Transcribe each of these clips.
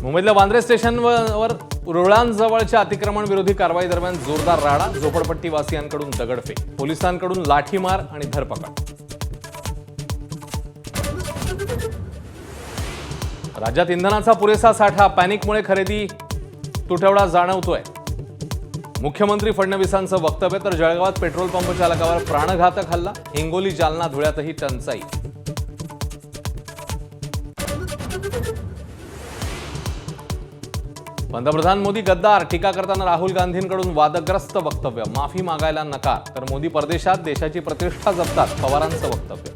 मुंबईतल्या वांद्रे स्टेशनवर रुळांजवळच्या अतिक्रमण विरोधी कारवाई दरम्यान जोरदार राडा, झोपडपट्टी वासियांकडून दगडफेक, पोलिसांकडून लाठीमार आणि धरपकड. राज्यात इंधनाचा पुरेसा साठा, पॅनिकमुळे खरेदी तुटवडा जाणवतोय. मुख्यमंत्री फडणवीसांचं वक्तव्य. तर जळगावात पेट्रोल पंप चालकावर प्राणघातक हल्ला, हिंगोली, जालना, धुळ्यातही टंचाई. पंतप्रधान मोदी गद्दार, टीका करताना राहुल गांधींकडून वादग्रस्त वक्तव्य, माफी मागायला नकार. तर मोदी परदेशात, देशाची प्रतिष्ठा जपतात, पवारांचं वक्तव्य.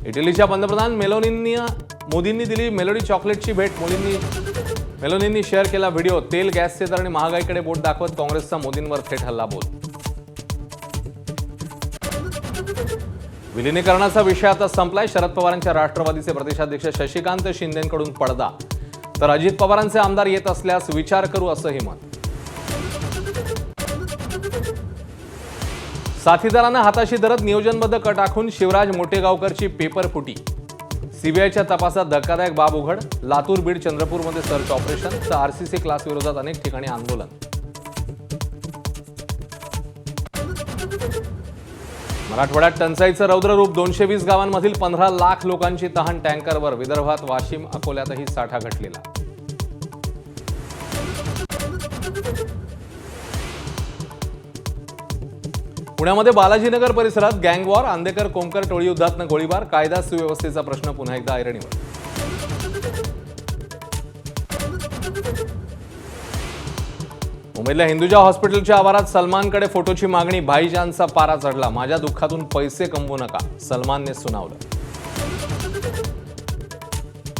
इटलीच्या पंतप्रधान मोदींनी दिली मेलोडी चॉकलेटची भेट. मेलोनींनी शेअर केला व्हिडिओ. तेल, गॅसचे दर आणि महागाईकडे बोट दाखवत काँग्रेसचा मोदींवर थेट हल्लाबोल. विलिनीकरणाचा विषय आता संपलाय. शरद पवारांच्या राष्ट्रवादीचे प्रदेशाध्यक्ष शशिकांत शिंदेंकडून पडदा. तर अजित पवारांचे आमदार येत असल्यास विचार करू, असंही मत. साथीदारांना हाताशी धरत नियोजनबद्ध कट आखून शिवराज मोटेगावकरची पेपर फुटी. सीबीआयच्या तपासात धक्कादायक बाब उघड. लातूर, बीड, चंद्रपूरमध्ये सर्च ऑपरेशन. तर आरसीसी क्लास विरोधात अनेक ठिकाणी आंदोलन. मराठवाड्यात टंचाईचं रौद्ररूप. 220 गावांमधील 15 लाख लोकांची तहान टँकरवर. विदर्भात वाशिम, अकोल्यातही साठा घटलेला. पुण्यामध्ये बालाजीनगर परिसरात गँगवॉर, आंदेकर कोमकर टोळी युद्धातनं गोळीबार. कायदा सुव्यवस्थेचा प्रश्न पुन्हा एकदा ऐरणीवर. मुंबईतल्या हिंदुजा हॉस्पिटलच्या आवारात सलमानकडे फोटोची मागणी. भाईजानचा पारा चढला. माझ्या दुःखातून पैसे कमवू नका, सलमानने सुनावलं.